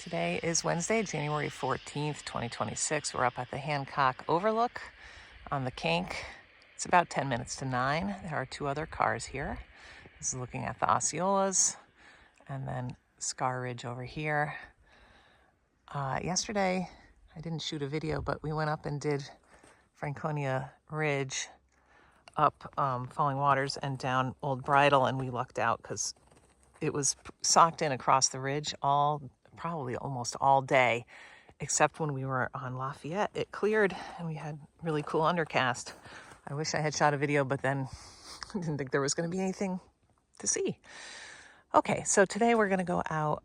Today is Wednesday, January 14th, 2026. We're up at the Hancock Overlook on the Kink. It's about 10 minutes to 9. There are two other cars here. This is looking at the Osceolas and then Scar Ridge over here. Yesterday, I didn't shoot a video, but we went up and did Franconia Ridge up Falling Waters and down Old Bridle, and we lucked out because it was socked in across the ridge probably almost all day, except when we were on Lafayette. It cleared and we had really cool undercast. I wish I had shot a video, but then I didn't think there was going to be anything to see. Okay, so today we're going to go out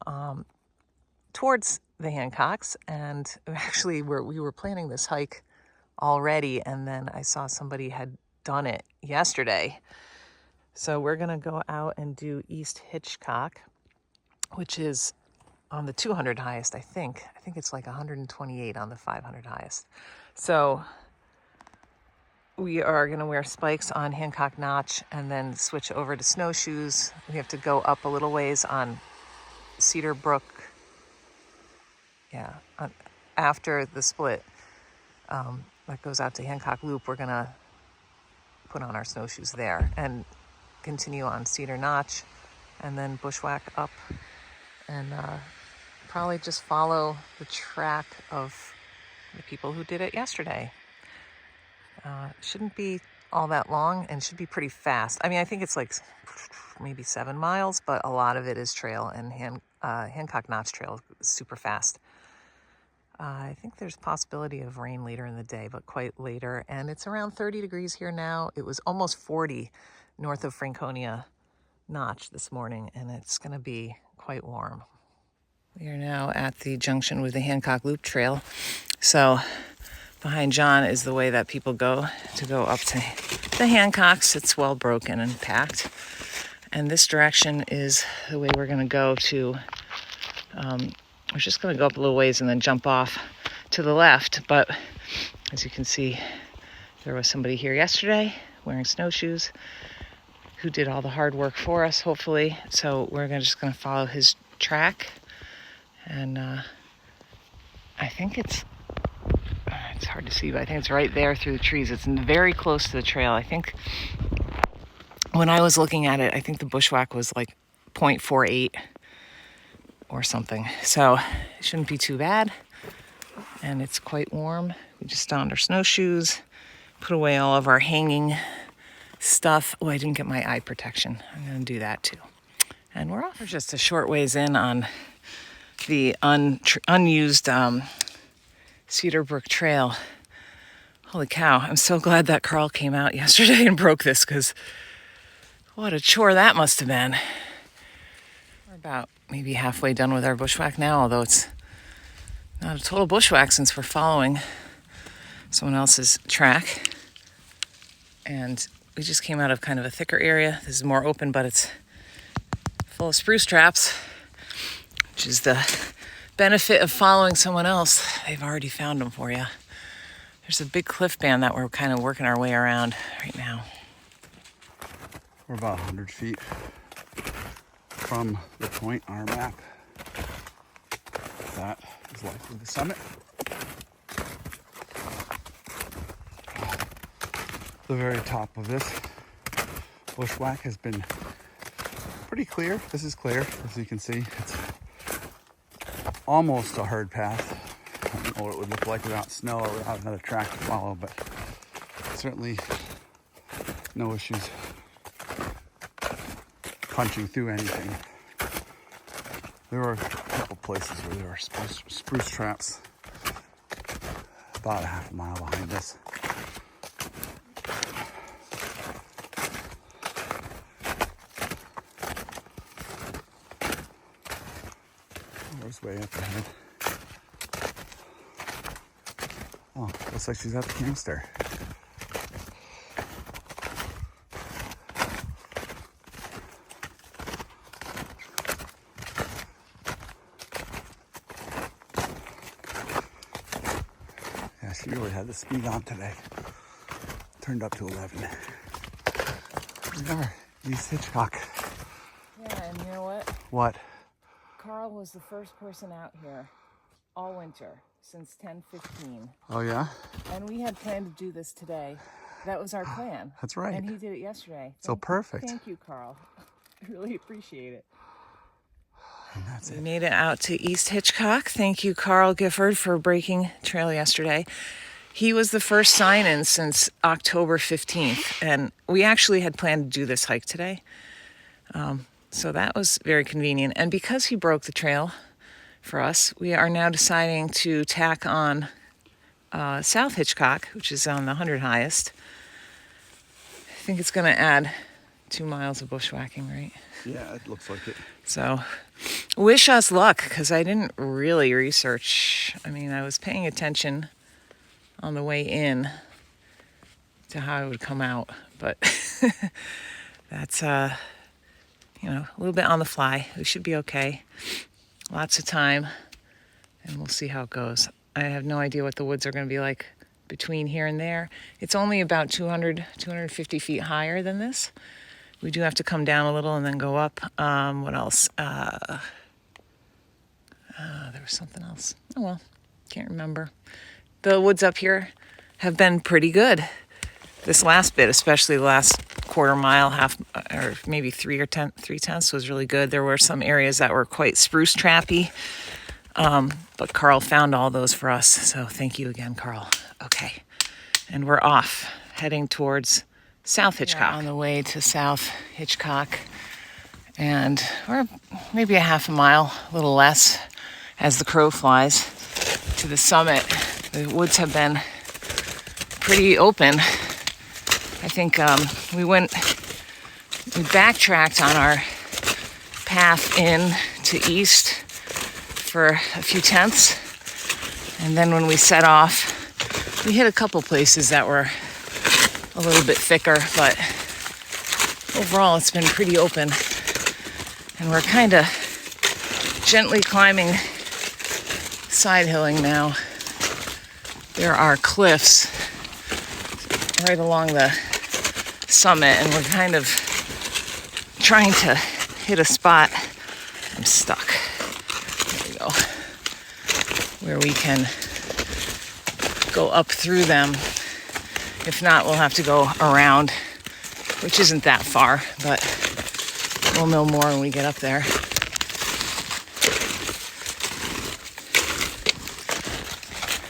towards the Hancocks, and actually we were planning this hike already, and then I saw somebody had done it yesterday. So we're going to go out and do East Hitchcock, which is on the 200 highest, I think. I think it's like 128 on the 500 highest. So we are going to wear spikes on Hancock Notch and then switch over to snowshoes. We have to go up a little ways on Cedar Brook. Yeah, after the split that goes out to Hancock Loop, we're going to put on our snowshoes there and continue on Cedar Notch and then bushwhack up and probably just follow the track of the people who did it yesterday. Shouldn't be all that long and should be pretty fast. I mean, I think it's like maybe 7 miles, but a lot of it is trail, and Hancock Notch Trail is super fast. I think there's possibility of rain later in the day, but quite later. And it's around 30 degrees here now. It was almost 40 north of Franconia Notch this morning, and it's going to be quite warm. We are now at the junction with the Hancock Loop Trail. So behind John is the way that people go to go up to the Hancocks. It's well broken and packed. And this direction is the way we're going to go to, we're just going to go up a little ways and then jump off to the left. But as you can see, there was somebody here yesterday wearing snowshoes who did all the hard work for us, hopefully. So we're just going to follow his track. And I think it's hard to see, but I think it's right there through the trees. It's very close to the trail. I think when I was looking at it, I think the bushwhack was like 0.48 or something. So it shouldn't be too bad. And it's quite warm. We just donned our snowshoes, put away all of our hanging stuff. Oh, I didn't get my eye protection. I'm going to do that too. And we're off. We're just a short ways in on the unused Cedar Brook Trail. Holy cow, I'm so glad that Carl came out yesterday and broke this, because what a chore that must have been. We're about maybe halfway done with our bushwhack now, although it's not a total bushwhack since we're following someone else's track. And we just came out of kind of a thicker area. This is more open, but it's full of spruce traps, which is the benefit of following someone else. They've already found them for you. There's a big cliff band that we're kind of working our way around right now. We're about 100 feet from the point on our map. That is likely the summit. The very top of this bushwhack has been pretty clear. This is clear, as you can see. It's almost a hard path. I don't know what it would look like without snow or without another track to follow, but certainly no issues punching through anything. There were a couple places where there were spruce traps about a half a mile behind us. Way up ahead. Oh, looks like she's at the campster. Yeah, she really had the speed on today. Turned up to 11. We are East Hitchcock. Yeah, and you know what? What? Carl was the first person out here all winter since 10:15. Oh, yeah? And we had planned to do this today. That was our plan. That's right. And he did it yesterday. So perfect. Thank you, Carl. I really appreciate it. And that's We it. made it out to East Hitchcock. Thank you, Carl Gifford, for breaking trail yesterday. He was the first sign-in since October 15th, and we actually had planned to do this hike today. So that was very convenient. And because he broke the trail for us, we are now deciding to tack on South Hitchcock, which is on the 100 highest. I think it's going to add 2 miles of bushwhacking, right? Yeah, it looks like it. So wish us luck, because I didn't really research. I mean, I was paying attention on the way in to how it would come out, but that's a little bit on the fly. We should be okay. Lots of time, and we'll see how it goes. I have no idea what the woods are going to be like between here and there. It's only about 250 feet higher than this. We do have to come down a little and then go up. What else? There was something else. Oh, well, can't remember. The woods up here have been pretty good. This last bit, especially the last quarter mile, half, or maybe 3/10 was really good. There were some areas that were quite spruce trappy, but Carl found all those for us. So thank you again, Carl. Okay, and we're off, heading towards South Hitchcock. On the way to South Hitchcock, and we're maybe a half a mile, a little less, as the crow flies, to the summit. The woods have been pretty open. I think we backtracked on our path in to east for a few tenths, and then when we set off, we hit a couple places that were a little bit thicker, but overall it's been pretty open, and we're kind of gently climbing, side hilling now. There are cliffs right along the summit, and we're kind of trying to hit a spot. I'm stuck. There we go. Where we can go up through them. If not, we'll have to go around, which isn't that far, but we'll know more when we get up there.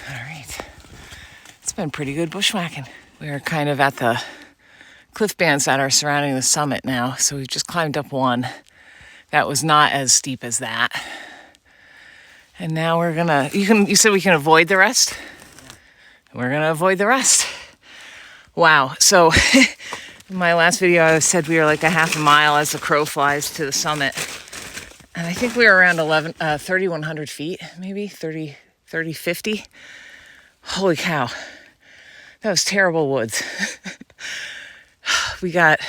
All right. It's been pretty good bushwhacking. We're kind of at the cliff bands that are surrounding the summit now, so we've just climbed up one. That was not as steep as that. And now we're gonna, you said we can avoid the rest? We're gonna avoid the rest. Wow, so in my last video I said we were like a half a mile as the crow flies to the summit. And I think we were around 3,100 feet, maybe 50. Holy cow, that was terrible woods. We got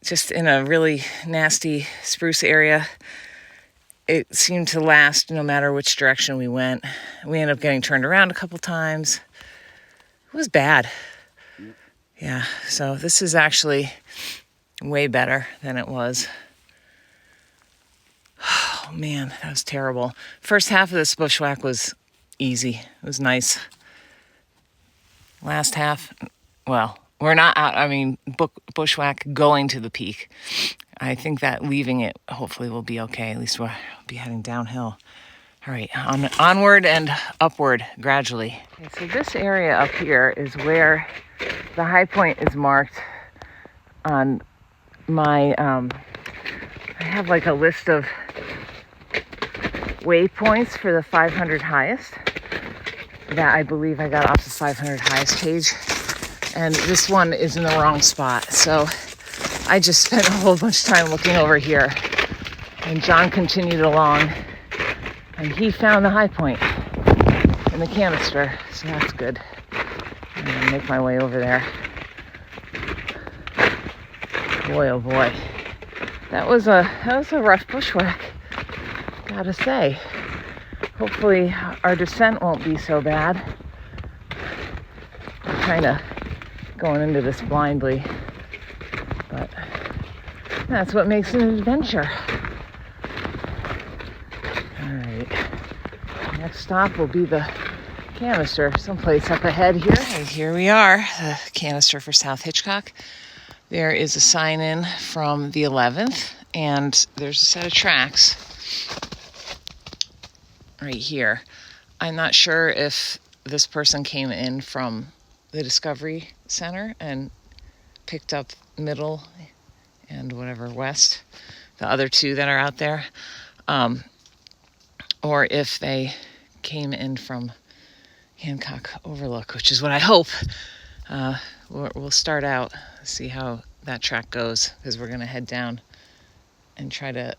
just in a really nasty spruce area. It seemed to last no matter which direction we went. We ended up getting turned around a couple times. It was bad. Yeah, so this is actually way better than it was. Oh man, that was terrible. First half of this bushwhack was easy. It was nice. Last half, well, we're not out. I mean, bushwhack going to the peak. I think that leaving it hopefully will be okay. At least we'll be heading downhill. All right, onward and upward gradually. Okay, so this area up here is where the high point is marked on my, I have like a list of waypoints for the 500 highest that I believe I got off the 500 highest page. And this one is in the wrong spot. So I just spent a whole bunch of time looking over here. And John continued along, and he found the high point in the canister. So that's good. I'm gonna make my way over there. Boy, oh boy. That was a rough bushwhack, gotta say. Hopefully our descent won't be so bad. I'm kind of going into this blindly, but that's what makes it an adventure. next stop will be the canister someplace up ahead here. And here we are, the canister for South Hitchcock. There is a sign in from the 11th, and there's a set of tracks right here. I'm not sure if this person came in from the Discovery Center and picked up Middle and whatever West, the other two that are out there, or if they came in from Hancock Overlook, which is what I hope. We'll start out, see how that track goes, because we're going to head down and try to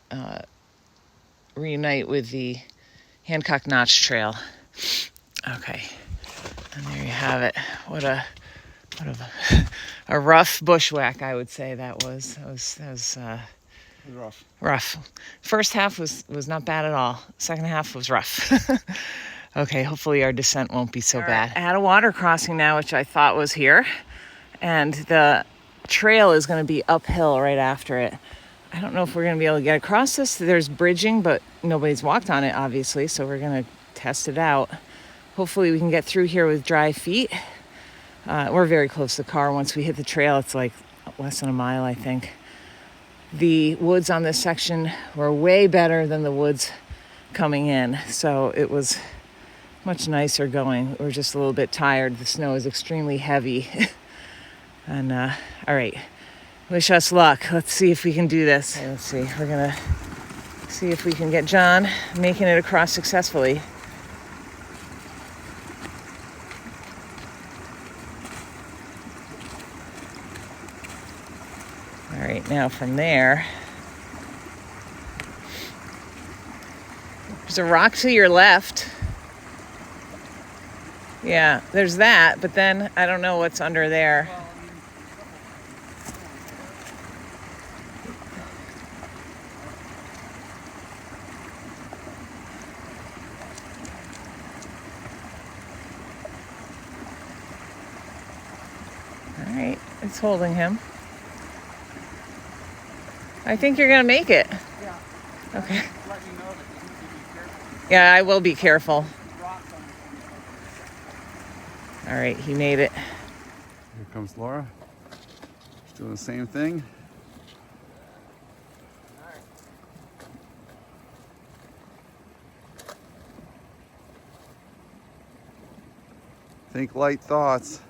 reunite with the Hancock Notch Trail. Okay, and there you have it. What a rough bushwhack, I would say that was. That was rough. First half was not bad at all. Second half was rough. Okay, hopefully our descent won't be so bad. At a water crossing now, which I thought was here, and the trail is going to be uphill right after it. I don't know if we're going to be able to get across this. There's bridging, but nobody's walked on it, obviously, so we're going to test it out. Hopefully we can get through here with dry feet. We're very close to the car. Once we hit the trail, it's like less than a mile, I think. The woods on this section were way better than the woods coming in, so it was much nicer going. We're just a little bit tired. The snow is extremely heavy. And all right, wish us luck. Let's see if we can do this. Okay, let's see. We're gonna see if we can get John making it across successfully. All right, now from there, there's a rock to your left. Yeah, there's that, but then I don't know what's under there. All right, it's holding him. I think you're gonna make it. Yeah. Okay. Let me know that you need to be careful. Yeah, I will be careful. Rocks on it. All right, he made it. Here comes Laura. She's doing the same thing. Think light thoughts.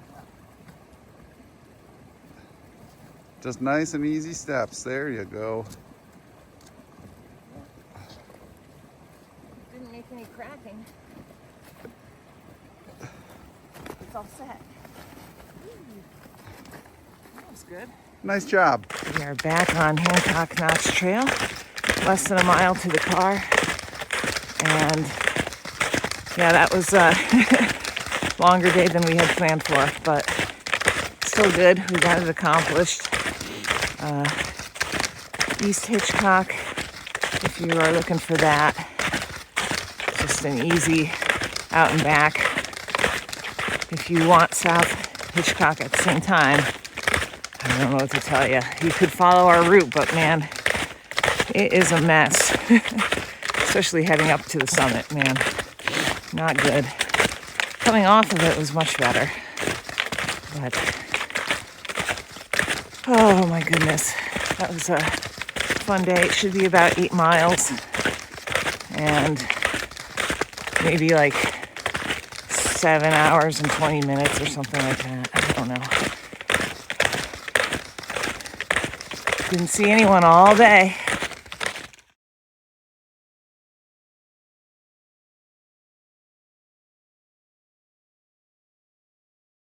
Just nice and easy steps. There you go. Didn't make any cracking. It's all set. That was good. Nice job. We are back on Hancock Notch Trail. Less than a mile to the car. And yeah, that was a longer day than we had planned for, but still good. We got it accomplished. East Hitchcock, if you are looking for that. Just an easy out and back. If you want South Hitchcock at the same time, I don't know what to tell you. You could follow our route, but man, it is a mess. Especially heading up to the summit, man. Not good. Coming off of it was much better. But, oh my goodness. That was a fun day. It should be about 8 miles. And maybe like 7 hours and 20 minutes or something like that. I don't know. Didn't see anyone all day.